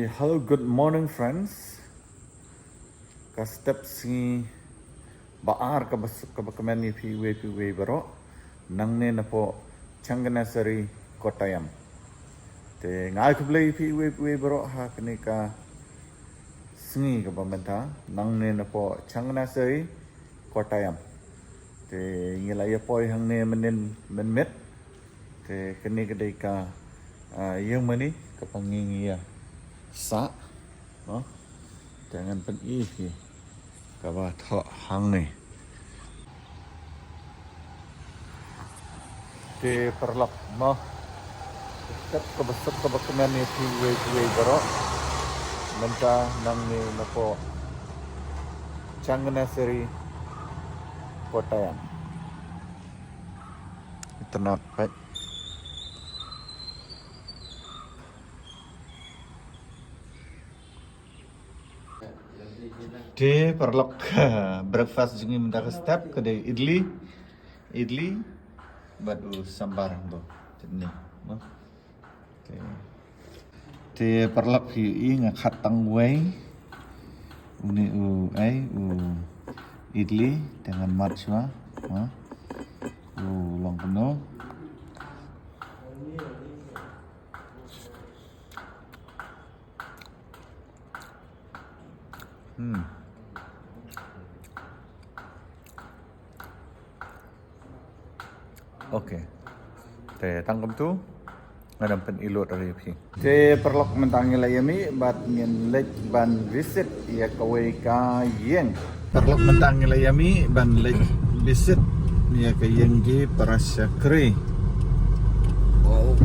Hello, good morning, friends. Kastep si baar kabakaman ni piwe baro nangne na po Changanasari Kottayam. Te ngai kublay piwe baro ha kanika singi kabamenta nangne na po Changanasari Kottayam. Te ngilaya po hangne menmet te kanika day ka yung mani kapangingiya sa no jangan pergi ke bawah hang ni di perlak no tetap kebesar kebetulan ni piwe baro menta nang ni napo Changanasari Kottayam itu nak baik. Di perlok breakfast jingi minta ke step kedai idli badu sambar bo ini no di perlok hi ngakhat tangway uni idli dengan marchwa long penuh Oke, te tangkap tu, ngadam pen ilot dari pi. Te perlok mentangi layami, bat ngin lek ban visit ya kawai ka yeng. Perlok mentangi layami, ban lek visit ya ka yeng di Parasyakri. Wow.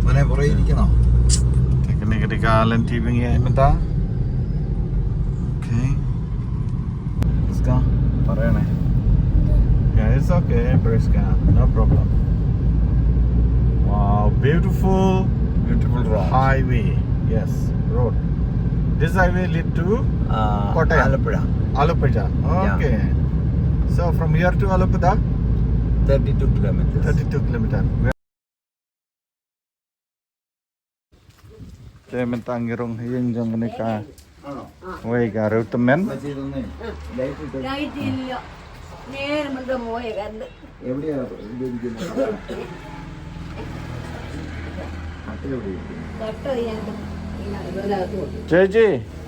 Mana boleh ini kena? Teknik ketika lenti bengi menta. Oke. Let's go. Parah nih. Yeah, it's okay, Briska, no problem. Wow, beautiful road. Highway. Yes, road. This highway lead to Kottayam. Alappuzha. Okay. Yeah. So from here to Alappuzha? 32 kilometers. 32 kilometers. Saya mentangirong hiyang jang ka. Way ka temen. நேர் மந்த மோய கண்டு எப்படியா தட்டோ யந்து இனது Jeji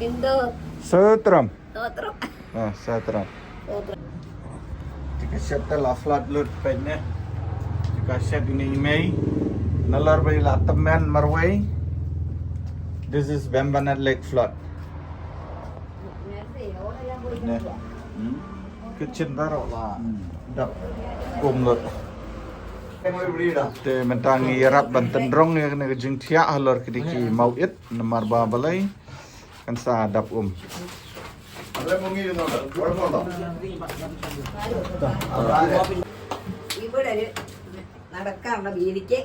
Indo Sutram தோத்ரம் Sutram Jika shuttle aflat lut penye Jika shed ini imei Nalar bay lataman marway This is Bembanat Lake flood Kitchen baru lah, dak lut. Te mentangi yarap banten drong ya kena kejeng tiak halor kediki mau it nemar balai kan sa dap ഇവിടെ നടക്കാനുള്ള വീതിക്ക്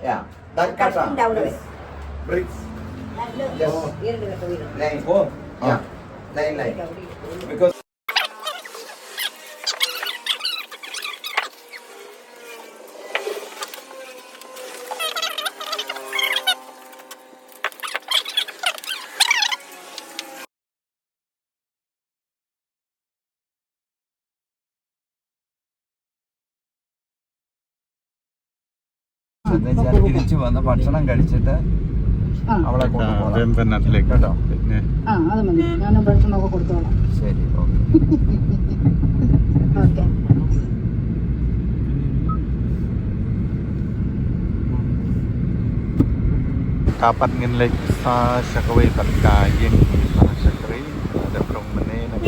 Bricks. இரண்டு கட்ட வீடு Line. Oh, yeah. Line. Because തിരിച്ചു വന്ന് ഭക്ഷണം കഴിച്ചിട്ട് അവളെ കൊണ്ടുപോകാം Bembanat Lake കേട്ടോ പിന്നെ അത് മതി ഞാൻ ഭക്ഷണമൊക്കെ കൊടുത്തോളാം ശരി okay okay kapat ngin lake sa Syakaway patka yeng Parasyakri ada prong mene na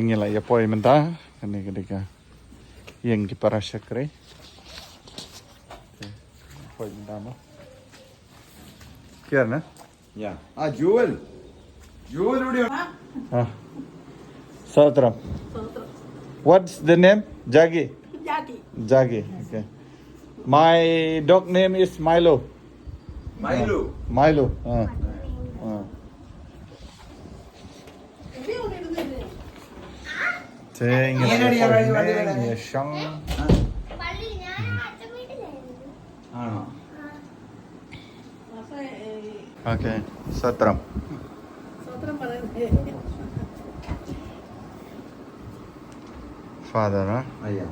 ngila ya poi menta kani kedika yeng di Parasyakri poi menta no kiar na Yeah. Jewel video. Sutram. What's the name? Jagi. ഞാൻ Jagi. Okay. My dog name is Milo. Milo. Milo. ആണോ? Okay, Satram. Father, huh? അയ്യാ.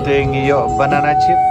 Tengiyo banana chips.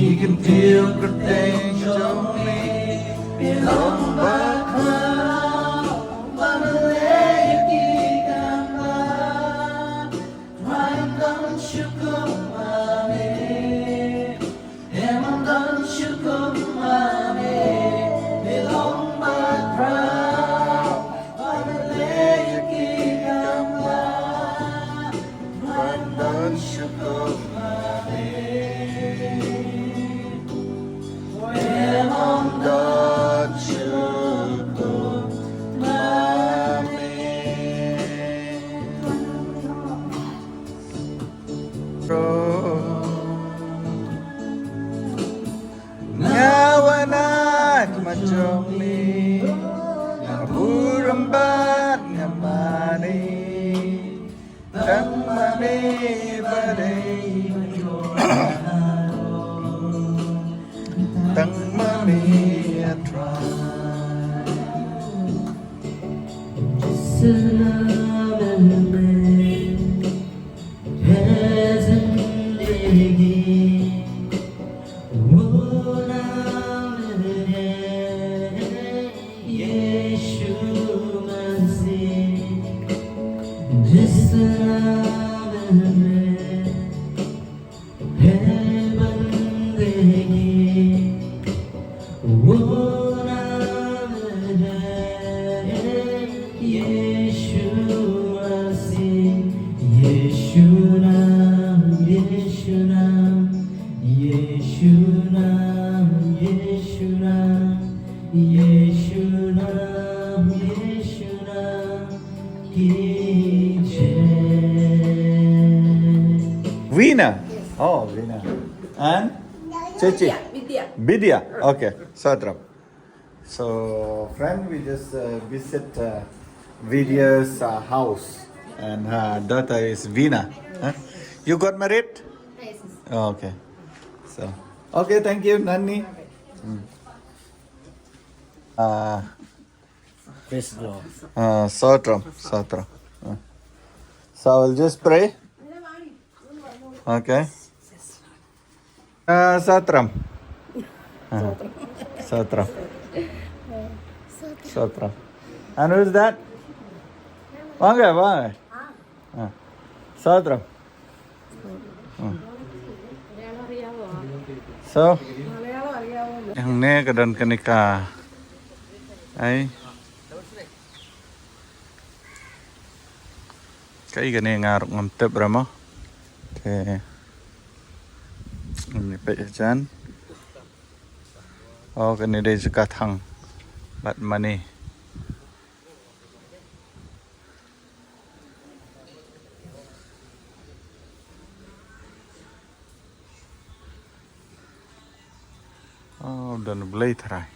You can feel good things only belong back home. Ngawanat majongli Naburembat ngamani Tamame badai Tamame atrai Veena. Oh, Veena. And Chechi. Vidya. Okay. Satram. So, friend, we just visit Vidya's house, and her daughter is Veena. Huh? You got married? Yes. Oh, okay. So, okay. Thank you, Nani. Satram. So, I will just pray. Okay. Satram. Satra. Satra. And who is that? Bang. Satra. So, yang ni kedan kenika. Ay. Cái này ngaruk ngam tep ramo. Okay. Ini pejajan. Oh, cái này đây juga thang. Bat money. Oh, dan beli terai.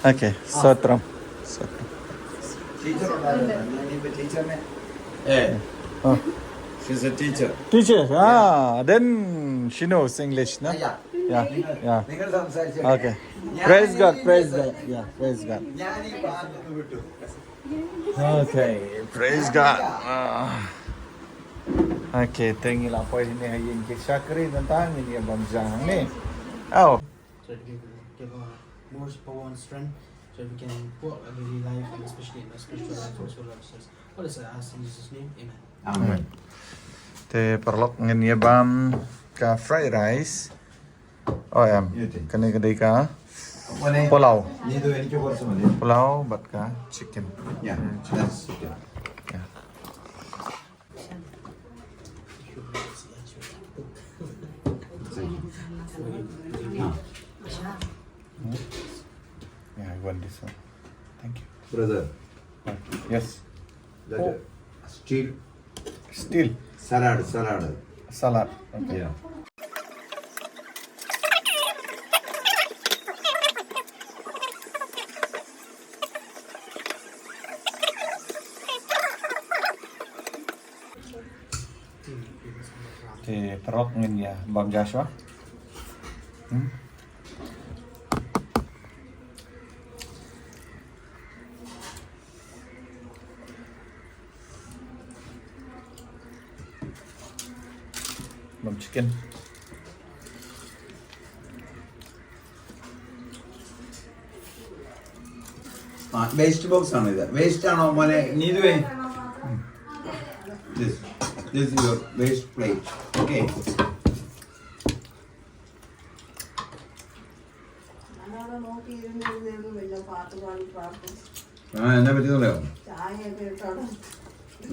Okay, Sotram. Teacher or teacher? Oh. She's a teacher. Teacher, then she knows English, no? Yeah. Okay. Praise God. Yeah, praise God. Okay, praise God. Okay, tingin lang po ini hayin kay Shakri tentang ini yang bangsa ni. Oh. So that we can give more power and strength, so we can walk a daily life, and especially in our spiritual life also, Lord Jesus. All this I ask in Jesus' name, amen. Amen. Te perlok ngin ya bam ka fried rice. Oh em. Kani kadai ka pulau. Ini tuh ini coba semua. Pulau bat ka chicken. Ya, that's okay. Yeah. Yeah, I want this one. Thank you. Brother, Yes. that steel Still salad. salad. Okay. Yeah. Te perlok ngin ya bam Joshua. Bam chicken. Waste box ആണ് ഇത്. Waste ആണോ മോനെ? നീതുവേ. This is your waste plate. Okay. എന്നാ പറ്റിയതല്ലോ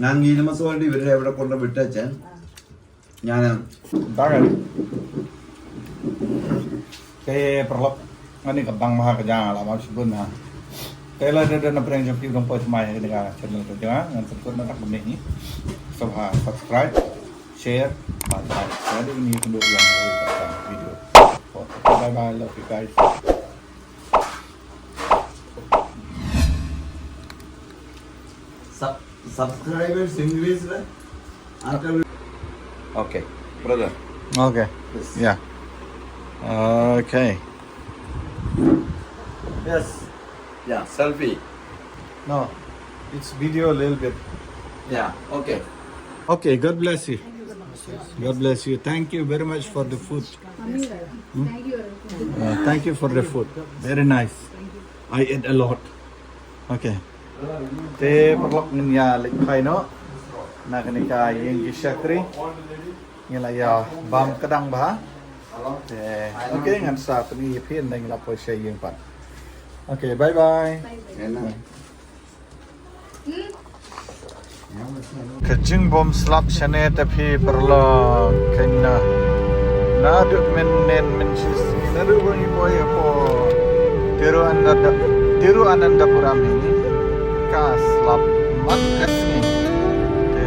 ഞാൻ നീലമസോളുടെ ഇവരുടെ എവിടെ കൊണ്ട് വിട്ടേച്ചാൻ ഞാൻ Tangan. Te perlok ini kebang maha kejang lah mau sebut nah. Kalau ada na pernah jumpa dong post mai dengan channel kita ngan sebut nak benih ni. Subscribe, share, dan like. Jadi ini kedua yang video. Bye bye, love you guys. subscribers increase after Okay, brother. Okay. Yeah. Okay. yes yeah selfie No, it's video a little bit. yeah okay. Okay, God bless you. God bless you. Thank you very much for the food. Thank you for the food. Very nice. I ate a lot. Okay. Te perlok niya likhai no. Na kanika yung gishakri. Ngila ya bam kadang bah. Okay, ngan sa ni pin na ngila po siya yung pan. Okay, bye bye. Kajing bom slap shane tapi perlo kena nadu men sis nadu bani boy po tiru anandapura ini ka slap makas ni te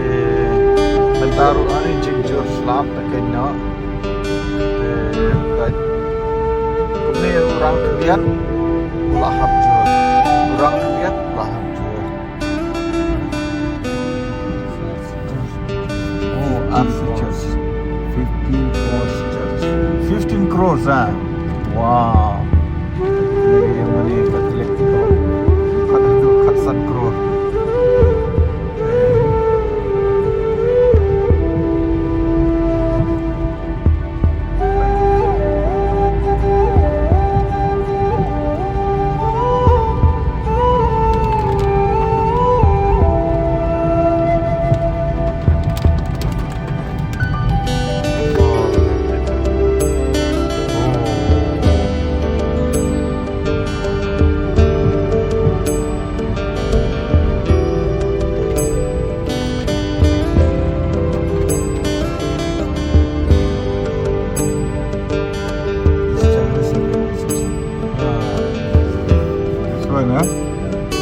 bentaru ani jinjur slap kena te kuni orang kebiat lahap jur orang kebiat lahap jur. Church. 15 crores. 15 crores, ah. Wow. Yang mana katelek itu? Kat itu katsan kro.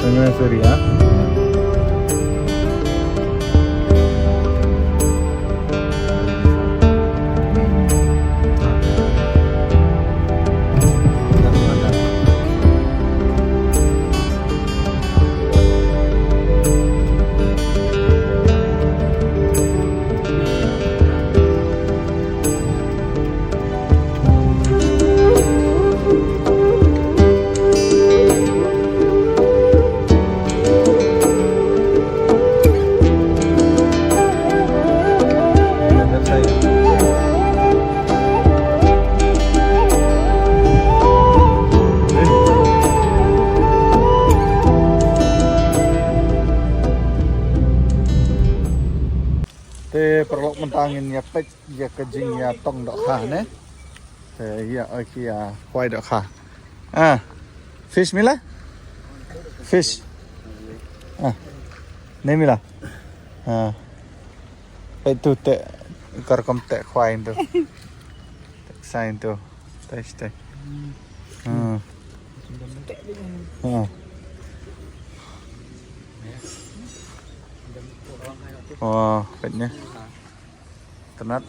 Dengan Syria. Te perlu mentangin ya pet ya kejing ya tong dok kha ne. Te ya oki ya kwai dok kha. Ah. Fish mila? Fish. Ah. Ne mila. Ah. Itu te karkom te kwai itu. Sain tu. Teste. Hmm. Hmm. Wah, petnya tenat.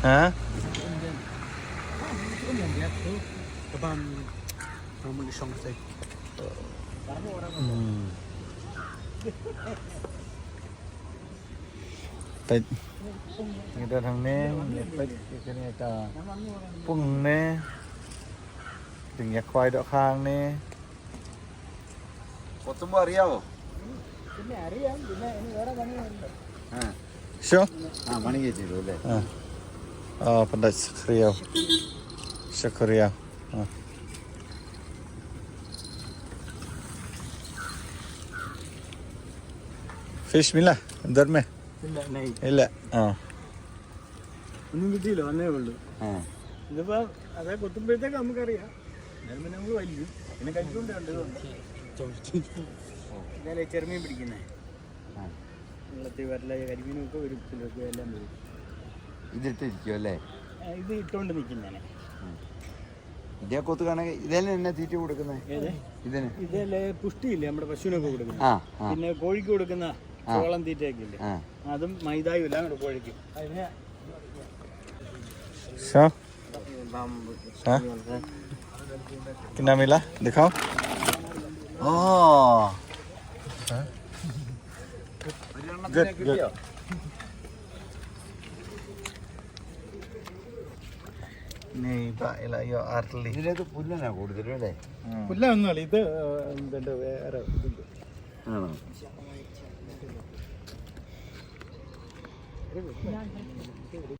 Hah? Pet. Kita thằng nè, pet cái này ta pung nè, từng nhặt khoai đậu khang nè. കൊത്തുമ്പോ അറിയാവോ? Sure. ആ പണി കയറ്റിയിടും അല്ലേ? Pandai Syakriau. Syakriau. Fish mila, अंदर में? ഇല്ല. ഒന്നും കിട്ടിയില്ല, വന്നേ ഉള്ളൂ. ആ ഇതിപ്പോ അതെ കൊത്തുമ്പോഴത്തേക്ക് നമുക്കറിയാം. എന്നാലും പിന്നെ നമ്മള് വലിയ പിന്നെ കഴിച്ചുകൊണ്ടുണ്ട് ഇതല്ലേ ചെറുമീൻ പിടിക്കുന്നേ. വെള്ളത്തിൽ വരല കരിമീനും ഒക്കെ വരും, ചിലർക്ക് എല്ലാം വരും. ഇതിട്ടിരിക്കും അല്ലേ? ഇത് ഇട്ടുകൊണ്ട് നിൽക്കുന്നേ. ഇതേ കൊത്ത് കണക്ക് ഇതെല്ലാം എന്നെ തീറ്റ കൊടുക്കുന്നത്? ഇതിന് ഇതല്ലേ പുഷ്ടിയില്ലേ നമ്മുടെ പശുവിനൊക്കെ കൊടുക്കുന്നത്. ആ പിന്നെ കോഴിക്ക് കൊടുക്കുന്ന ചോളം തീറ്റയൊക്കെ ഇല്ലേ, അതും മൈദായും എല്ലാം കൂടെ കോഴിക്കും. അതിന് Sao? Hả? Kena mila, दिखाओ. Oh. Good, good. Nih, Pak Ilayo Arli. ഇതിലേക്ക് പുല്ലനാ കൂടുതലും അല്ലേ? പുല്ല ഒന്നുമല്ല, ഇത് എന്തുണ്ട് വേറെ ഇതുണ്ട്. ആണോ?